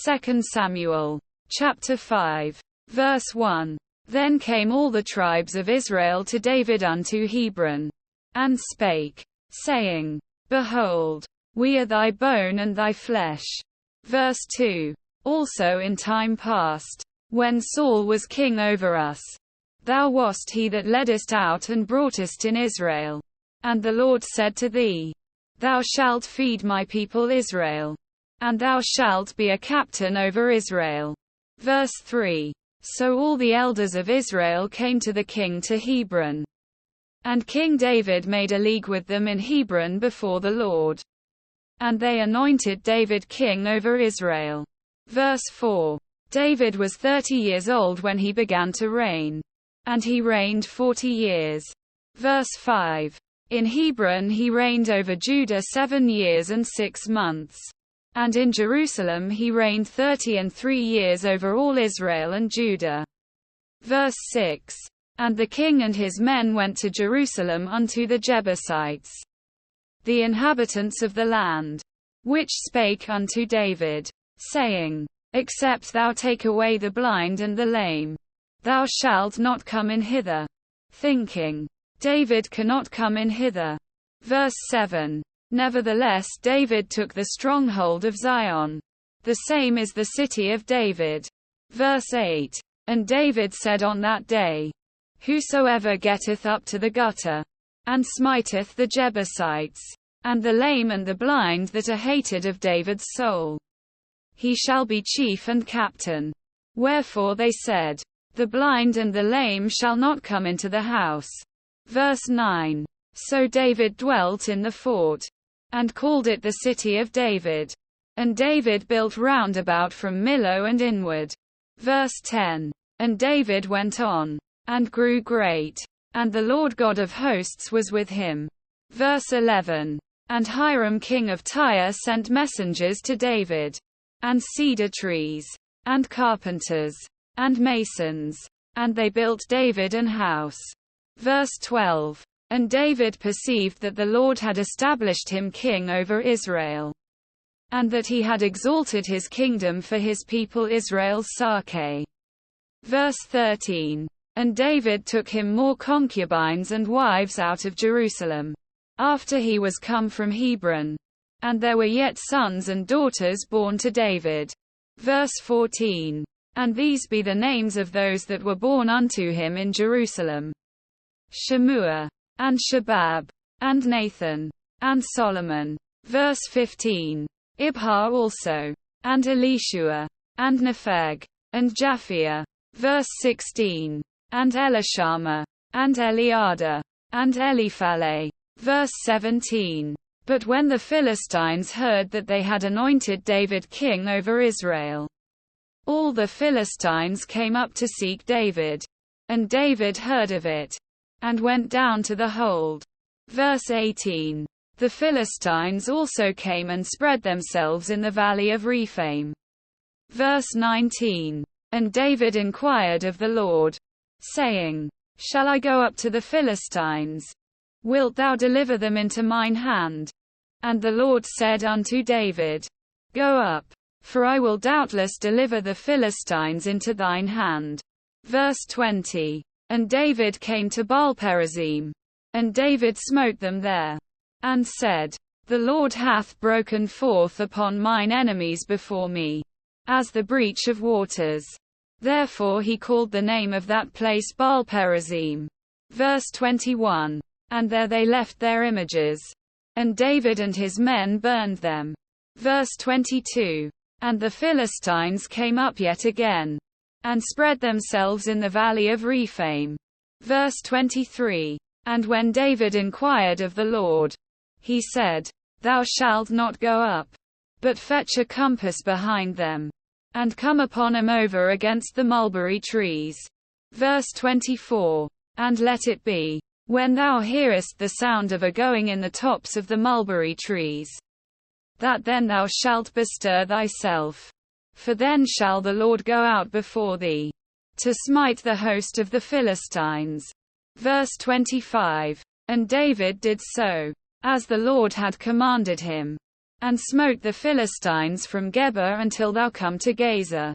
2 Samuel. Chapter 5. Verse 1. Then came all the tribes of Israel to David unto Hebron, and spake, saying, Behold, we are thy bone and thy flesh. Verse 2. Also in time past, when Saul was king over us, thou wast he that leddest out and broughtest in Israel. And the Lord said to thee, Thou shalt feed my people Israel, and thou shalt be a captain over Israel. Verse 3. So all the elders of Israel came to the king to Hebron. And King David made a league with them in Hebron before the Lord. And they anointed David king over Israel. Verse 4. David was 30 years old when he began to reign. And he reigned 40 years. Verse 5. In Hebron he reigned over Judah 7 years and 6 months. And in Jerusalem he reigned 33 years over all Israel and Judah. Verse 6. And the king and his men went to Jerusalem unto the Jebusites, the inhabitants of the land, which spake unto David, saying, Except thou take away the blind and the lame, thou shalt not come in hither. Thinking, David cannot come in hither. Verse 7. Nevertheless David took the stronghold of Zion. The same is the city of David. Verse 8. And David said on that day, Whosoever getteth up to the gutter, and smiteth the Jebusites, and the lame and the blind that are hated of David's soul, he shall be chief and captain. Wherefore they said, The blind and the lame shall not come into the house. Verse 9. So David dwelt in the fort, and called it the city of David. And David built round about from Millo and inward. Verse 10. And David went on, and grew great, and the Lord God of hosts was with him. Verse 11. And Hiram king of Tyre sent messengers to David, and cedar trees, and carpenters, and masons, and they built David an house. Verse 12. And David perceived that the Lord had established him king over Israel, and that he had exalted his kingdom for his people Israel's Sarche. Verse 13. And David took him more concubines and wives out of Jerusalem, after he was come from Hebron. And there were yet sons and daughters born to David. Verse 14. And these be the names of those that were born unto him in Jerusalem: Shemua, and Shabab, and Nathan, and Solomon. Verse 15. Ibhar also, and Elishua, and Nepheg, and Japhia. Verse 16. And Elishama, and Eliada, and Eliphale. Verse 17. But when the Philistines heard that they had anointed David king over Israel, all the Philistines came up to seek David. And David heard of it, and went down to the hold. Verse 18. The Philistines also came and spread themselves in the valley of Rephaim. Verse 19. And David inquired of the Lord, saying, Shall I go up to the Philistines? Wilt thou deliver them into mine hand? And the Lord said unto David, Go up, for I will doubtless deliver the Philistines into thine hand. Verse 20. And David came to Baal-perazim, and David smote them there, and said, The Lord hath broken forth upon mine enemies before me, as the breach of waters. Therefore he called the name of that place Baal-perazim. Verse 21. And there they left their images, and David and his men burned them. Verse 22. And the Philistines came up yet again, and spread themselves in the valley of Rephaim. Verse 23. And when David inquired of the Lord, he said, Thou shalt not go up, but fetch a compass behind them, and come upon them over against the mulberry trees. Verse 24. And let it be, when thou hearest the sound of a going in the tops of the mulberry trees, that then thou shalt bestir thyself. For then shall the Lord go out before thee, to smite the host of the Philistines. Verse 25. And David did so, as the Lord had commanded him. and smote the Philistines from Geba until thou come to Gaza.